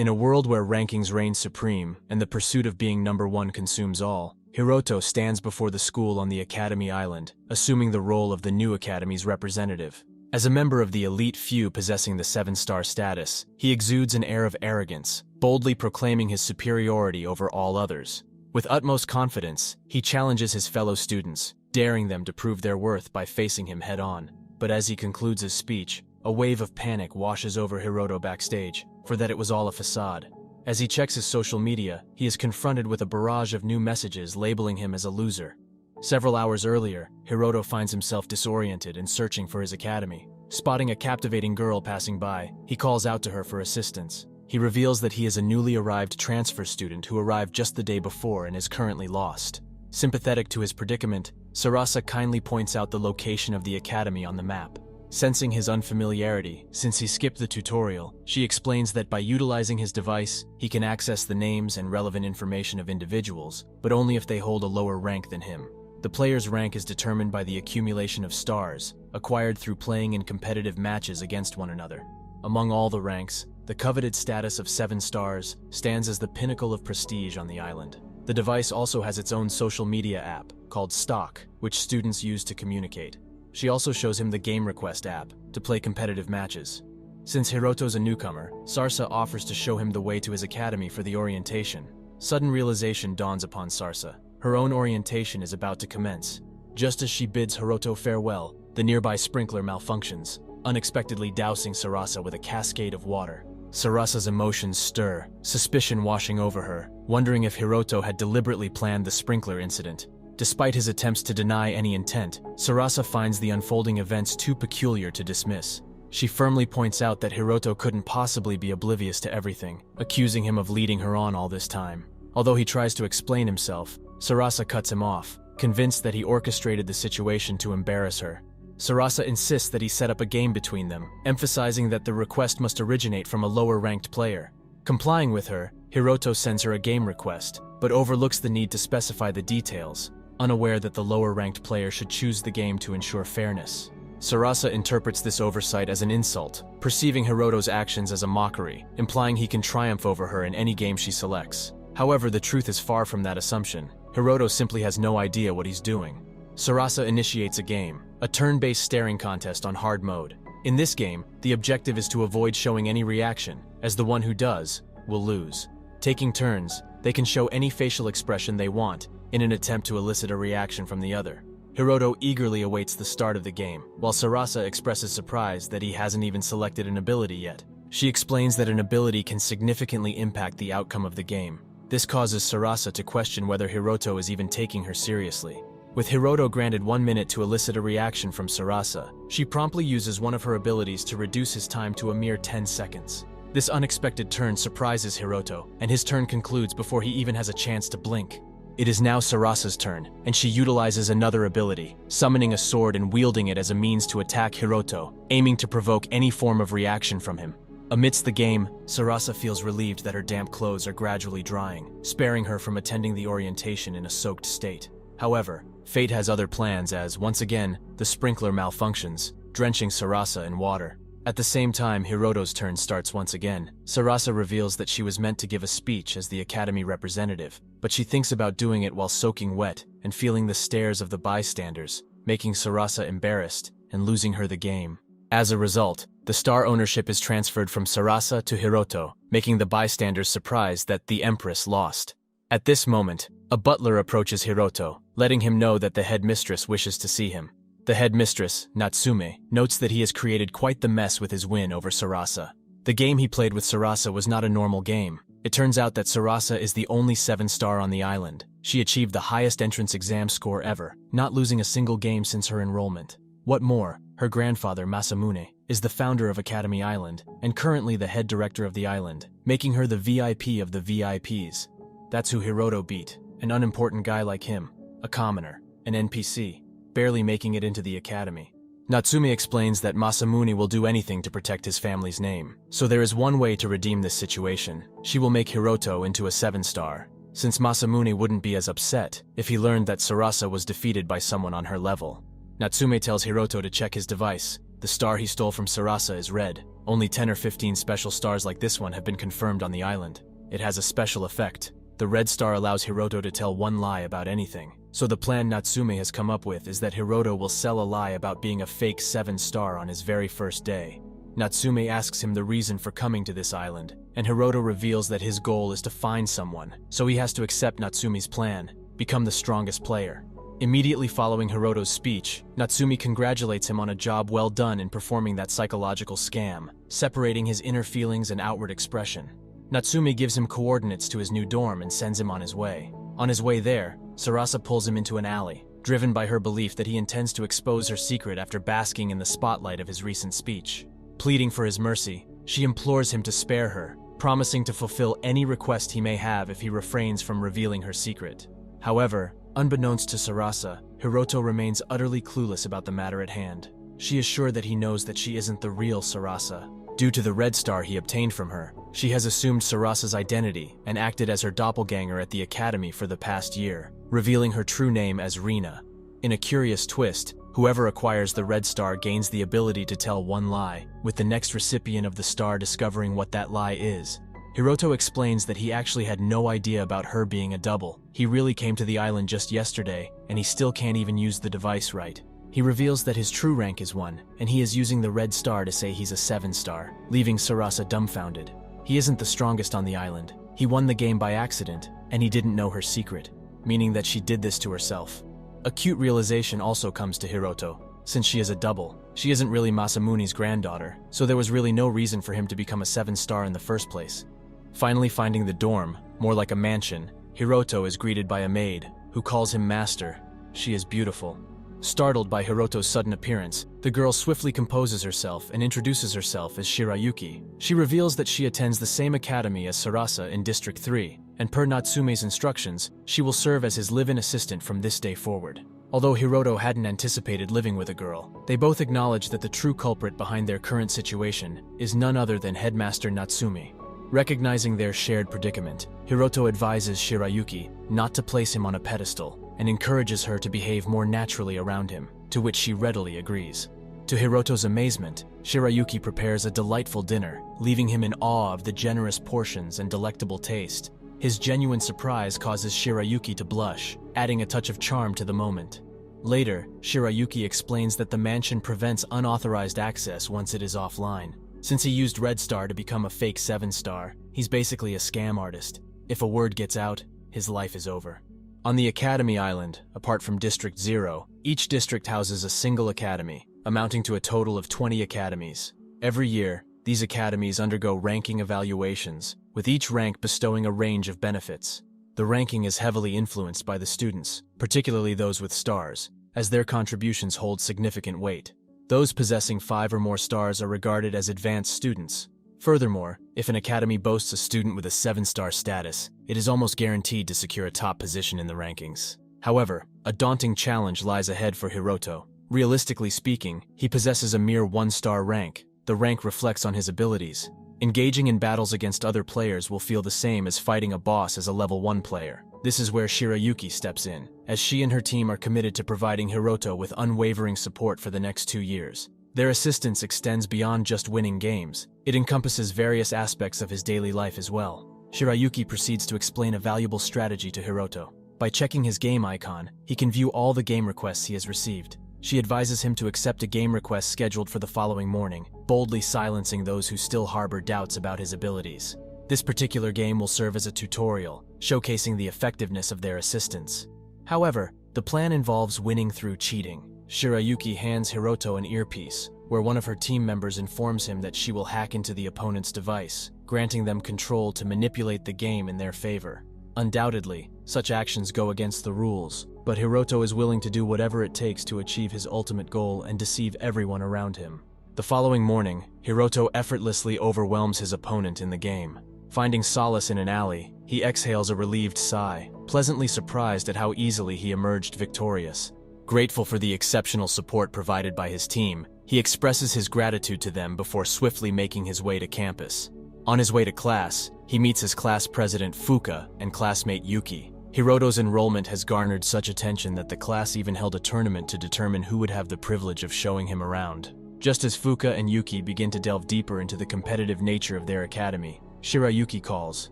In a world where rankings reign supreme and the pursuit of being number one consumes all, Hiroto stands before the school on the Academy Island, assuming the role of the new Academy's representative. As a member of the elite few possessing the 7-star status, he exudes an air of arrogance, boldly proclaiming his superiority over all others. With utmost confidence, he challenges his fellow students, daring them to prove their worth by facing him head-on. But as he concludes his speech, a wave of panic washes over Hiroto backstage, for that it was all a facade. As he checks his social media, he is confronted with a barrage of new messages labeling him as a loser. Several hours earlier, Hiroto finds himself disoriented and searching for his academy. Spotting a captivating girl passing by, he calls out to her for assistance. He reveals that he is a newly arrived transfer student who arrived just the day before and is currently lost. Sympathetic to his predicament, Sarasa kindly points out the location of the academy on the map. Sensing his unfamiliarity, since he skipped the tutorial, she explains that by utilizing his device, he can access the names and relevant information of individuals, but only if they hold a lower rank than him. The player's rank is determined by the accumulation of stars, acquired through playing in competitive matches against one another. Among all the ranks, the coveted status of 7 stars stands as the pinnacle of prestige on the island. The device also has its own social media app, called Stock, which students use to communicate. She also shows him the Game Request app, to play competitive matches. Since Hiroto's a newcomer, Sarsa offers to show him the way to his academy for the orientation. Sudden realization dawns upon Sarsa. Her own orientation is about to commence. Just as she bids Hiroto farewell, the nearby sprinkler malfunctions, unexpectedly dousing Sarasa with a cascade of water. Sarasa's emotions stir, suspicion washing over her, wondering if Hiroto had deliberately planned the sprinkler incident. Despite his attempts to deny any intent, Sarasa finds the unfolding events too peculiar to dismiss. She firmly points out that Hiroto couldn't possibly be oblivious to everything, accusing him of leading her on all this time. Although he tries to explain himself, Sarasa cuts him off, convinced that he orchestrated the situation to embarrass her. Sarasa insists that he set up a game between them, emphasizing that the request must originate from a lower-ranked player. Complying with her, Hiroto sends her a game request, but overlooks the need to specify the details, unaware that the lower-ranked player should choose the game to ensure fairness. Sarasa interprets this oversight as an insult, perceiving Hiroto's actions as a mockery, implying he can triumph over her in any game she selects. However, the truth is far from that assumption. Hiroto simply has no idea what he's doing. Sarasa initiates a game, a turn-based staring contest on hard mode. In this game, the objective is to avoid showing any reaction, as the one who does will lose. Taking turns, they can show any facial expression they want, in an attempt to elicit a reaction from the other. Hiroto eagerly awaits the start of the game, while Sarasa expresses surprise that he hasn't even selected an ability yet. She explains that an ability can significantly impact the outcome of the game. This causes Sarasa to question whether Hiroto is even taking her seriously. With Hiroto granted 1 minute to elicit a reaction from Sarasa, she promptly uses one of her abilities to reduce his time to a mere 10 seconds. This unexpected turn surprises Hiroto, and his turn concludes before he even has a chance to blink. It is now Sarasa's turn, and she utilizes another ability, summoning a sword and wielding it as a means to attack Hiroto, aiming to provoke any form of reaction from him. Amidst the game, Sarasa feels relieved that her damp clothes are gradually drying, sparing her from attending the orientation in a soaked state. However, fate has other plans as, once again, the sprinkler malfunctions, drenching Sarasa in water. At the same time, Hiroto's turn starts once again. Sarasa reveals that she was meant to give a speech as the academy representative, but she thinks about doing it while soaking wet and feeling the stares of the bystanders, making Sarasa embarrassed and losing her the game. As a result, the star ownership is transferred from Sarasa to Hiroto, making the bystanders surprised that the Empress lost. At this moment, a butler approaches Hiroto, letting him know that the headmistress wishes to see him. The headmistress, Natsume, notes that he has created quite the mess with his win over Sarasa. The game he played with Sarasa was not a normal game. It turns out that Sarasa is the only 7-star on the island. She achieved the highest entrance exam score ever, not losing a single game since her enrollment. What more, her grandfather, Masamune, is the founder of Academy Island, and currently the head director of the island, making her the VIP of the VIPs. That's who Hiroto beat, an unimportant guy like him, a commoner, an NPC, barely making it into the academy. Natsume explains that Masamune will do anything to protect his family's name, so there is one way to redeem this situation. She will make Hiroto into a 7-star, since Masamune wouldn't be as upset if he learned that Sarasa was defeated by someone on her level. Natsume tells Hiroto to check his device, The star he stole from Sarasa is red. Only 10 or 15 special stars like this one have been confirmed on the island. It has a special effect. The red star allows Hiroto to tell one lie about anything. So the plan Natsume has come up with is that Hiroto will sell a lie about being a fake 7-star on his very first day. Natsume asks him the reason for coming to this island, and Hiroto reveals that his goal is to find someone, so he has to accept Natsume's plan, become the strongest player. Immediately following Hiroto's speech, Natsume congratulates him on a job well done in performing that psychological scam, separating his inner feelings and outward expression. Natsume gives him coordinates to his new dorm and sends him on his way. On his way there, Sarasa pulls him into an alley, driven by her belief that he intends to expose her secret after basking in the spotlight of his recent speech. Pleading for his mercy, she implores him to spare her, promising to fulfill any request he may have if he refrains from revealing her secret. However, unbeknownst to Sarasa, Hiroto remains utterly clueless about the matter at hand. She is sure that he knows that she isn't the real Sarasa. Due to the red star he obtained from her, she has assumed Sarasa's identity and acted as her doppelganger at the academy for the past year, revealing her true name as Rina. In a curious twist, whoever acquires the red star gains the ability to tell one lie, with the next recipient of the star discovering what that lie is. Hiroto explains that he actually had no idea about her being a double. He really came to the island just yesterday, and he still can't even use the device right. He reveals that his true rank is 1, and he is using the red star to say he's a 7-star, leaving Sarasa dumbfounded. He isn't the strongest on the island. He won the game by accident, and he didn't know her secret, meaning that she did this to herself. Acute realization also comes to Hiroto. Since she is a double, she isn't really Masamune's granddaughter, so there was really no reason for him to become a 7-star in the first place. Finally finding the dorm, more like a mansion, Hiroto is greeted by a maid, who calls him master. She is beautiful. Startled by Hiroto's sudden appearance, the girl swiftly composes herself and introduces herself as Shirayuki. She reveals that she attends the same academy as Sarasa in District 3, and per Natsume's instructions, she will serve as his live-in assistant from this day forward. Although Hiroto hadn't anticipated living with a girl, they both acknowledge that the true culprit behind their current situation is none other than Headmaster Natsume. Recognizing their shared predicament, Hiroto advises Shirayuki not to place him on a pedestal and encourages her to behave more naturally around him, to which she readily agrees. To Hiroto's amazement, Shirayuki prepares a delightful dinner, leaving him in awe of the generous portions and delectable taste. His genuine surprise causes Shirayuki to blush, adding a touch of charm to the moment. Later, Shirayuki explains that the mansion prevents unauthorized access once it is offline. Since he used Red Star to become a fake 7-star, he's basically a scam artist. If a word gets out, his life is over. On the Academy Island, apart from District 0, each district houses a single academy, amounting to a total of 20 academies. Every year, these academies undergo ranking evaluations, with each rank bestowing a range of benefits. The ranking is heavily influenced by the students, particularly those with stars, as their contributions hold significant weight. Those possessing 5 or more stars are regarded as advanced students. Furthermore, if an academy boasts a student with a 7-star status, it is almost guaranteed to secure a top position in the rankings. However, a daunting challenge lies ahead for Hiroto. Realistically speaking, he possesses a mere 1-star rank. The rank reflects on his abilities. Engaging in battles against other players will feel the same as fighting a boss as a level 1 player. This is where Shirayuki steps in, as she and her team are committed to providing Hiroto with unwavering support for the next 2 years. Their assistance extends beyond just winning games. It encompasses various aspects of his daily life as well. Shirayuki proceeds to explain a valuable strategy to Hiroto. By checking his game icon, he can view all the game requests he has received. She advises him to accept a game request scheduled for the following morning, boldly silencing those who still harbor doubts about his abilities. This particular game will serve as a tutorial, showcasing the effectiveness of their assistance. However, the plan involves winning through cheating. Shirayuki hands Hiroto an earpiece, where one of her team members informs him that she will hack into the opponent's device, granting them control to manipulate the game in their favor. Undoubtedly, such actions go against the rules, but Hiroto is willing to do whatever it takes to achieve his ultimate goal and deceive everyone around him. The following morning, Hiroto effortlessly overwhelms his opponent in the game. Finding solace in an alley, he exhales a relieved sigh, pleasantly surprised at how easily he emerged victorious. Grateful for the exceptional support provided by his team, he expresses his gratitude to them before swiftly making his way to campus. On his way to class, he meets his class president Fuka and classmate Yuki. Hiroto's enrollment has garnered such attention that the class even held a tournament to determine who would have the privilege of showing him around. Just as Fuka and Yuki begin to delve deeper into the competitive nature of their academy, Shirayuki calls,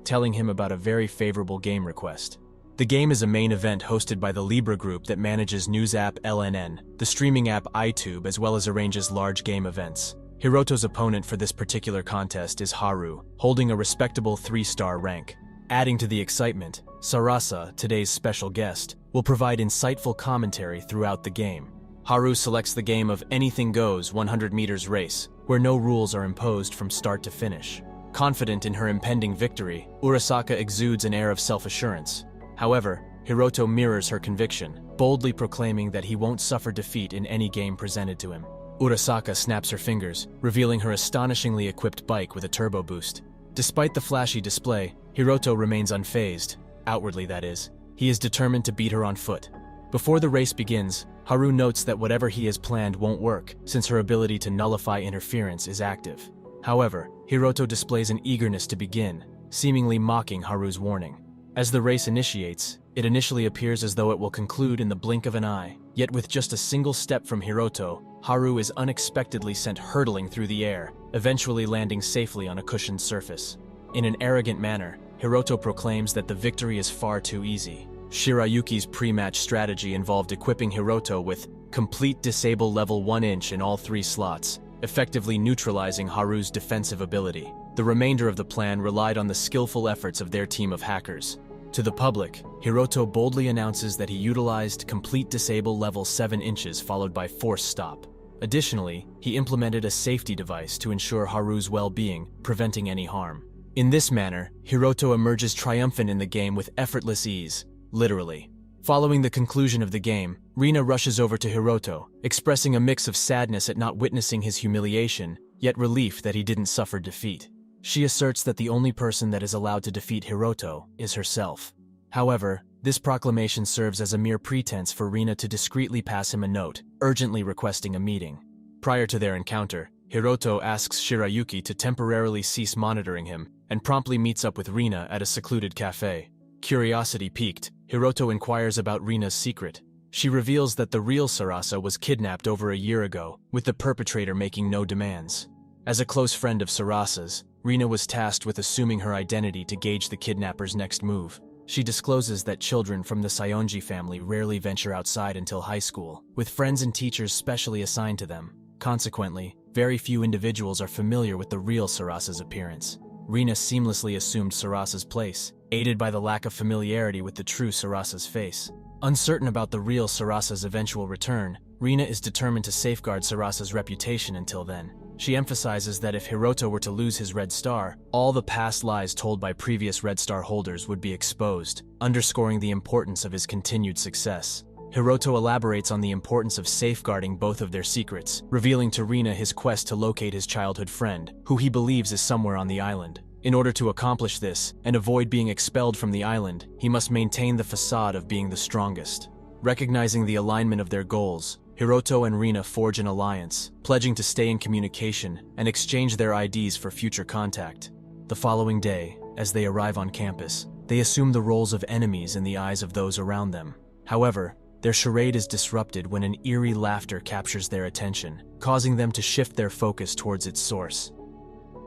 telling him about a very favorable game request. The game is a main event hosted by the Libra group that manages news app LNN, the streaming app iTube, as well as arranges large game events. Hiroto's opponent for this particular contest is Haru, holding a respectable 3-star rank. Adding to the excitement, Sarasa, today's special guest, will provide insightful commentary throughout the game. Haru selects the game of Anything Goes 100 meters race, where no rules are imposed from start to finish. Confident in her impending victory, Urasaka exudes an air of self-assurance. However, Hiroto mirrors her conviction, boldly proclaiming that he won't suffer defeat in any game presented to him. Urasaka snaps her fingers, revealing her astonishingly equipped bike with a turbo boost. Despite the flashy display, Hiroto remains unfazed, outwardly that is. He is determined to beat her on foot. Before the race begins, Haru notes that whatever he has planned won't work, since her ability to nullify interference is active. However, Hiroto displays an eagerness to begin, seemingly mocking Haru's warning. As the race initiates, it initially appears as though it will conclude in the blink of an eye. Yet with just a single step from Hiroto, Haru is unexpectedly sent hurtling through the air, eventually landing safely on a cushioned surface. In an arrogant manner, Hiroto proclaims that the victory is far too easy. Shirayuki's pre-match strategy involved equipping Hiroto with complete disable level 1 inch in all 3 slots, effectively neutralizing Haru's defensive ability. The remainder of the plan relied on the skillful efforts of their team of hackers. To the public, Hiroto boldly announces that he utilized complete disable level 7 inches followed by force stop. Additionally, he implemented a safety device to ensure Haru's well-being, preventing any harm. In this manner, Hiroto emerges triumphant in the game with effortless ease, literally. Following the conclusion of the game, Rina rushes over to Hiroto, expressing a mix of sadness at not witnessing his humiliation, yet relief that he didn't suffer defeat. She asserts that the only person that is allowed to defeat Hiroto is herself. However, this proclamation serves as a mere pretense for Rina to discreetly pass him a note, urgently requesting a meeting. Prior to their encounter, Hiroto asks Shirayuki to temporarily cease monitoring him, and promptly meets up with Rina at a secluded cafe. Curiosity piqued, Hiroto inquires about Rina's secret. She reveals that the real Sarasa was kidnapped over a year ago, with the perpetrator making no demands. As a close friend of Sarasa's, Rina was tasked with assuming her identity to gauge the kidnapper's next move. She discloses that children from the Sayonji family rarely venture outside until high school, with friends and teachers specially assigned to them. Consequently, very few individuals are familiar with the real Sarasa's appearance. Rina seamlessly assumed Sarasa's place, aided by the lack of familiarity with the true Sarasa's face. Uncertain about the real Sarasa's eventual return, Rina is determined to safeguard Sarasa's reputation until then. She emphasizes that if Hiroto were to lose his Red Star, all the past lies told by previous Red Star holders would be exposed, underscoring the importance of his continued success. Hiroto elaborates on the importance of safeguarding both of their secrets, revealing to Rina his quest to locate his childhood friend, who he believes is somewhere on the island. In order to accomplish this, and avoid being expelled from the island, he must maintain the facade of being the strongest. Recognizing the alignment of their goals, Hiroto and Rina forge an alliance, pledging to stay in communication and exchange their IDs for future contact. The following day, as they arrive on campus, they assume the roles of enemies in the eyes of those around them. However, their charade is disrupted when an eerie laughter captures their attention, causing them to shift their focus towards its source.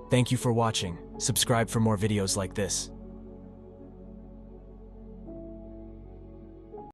Thank you for watching. Subscribe for more videos like this.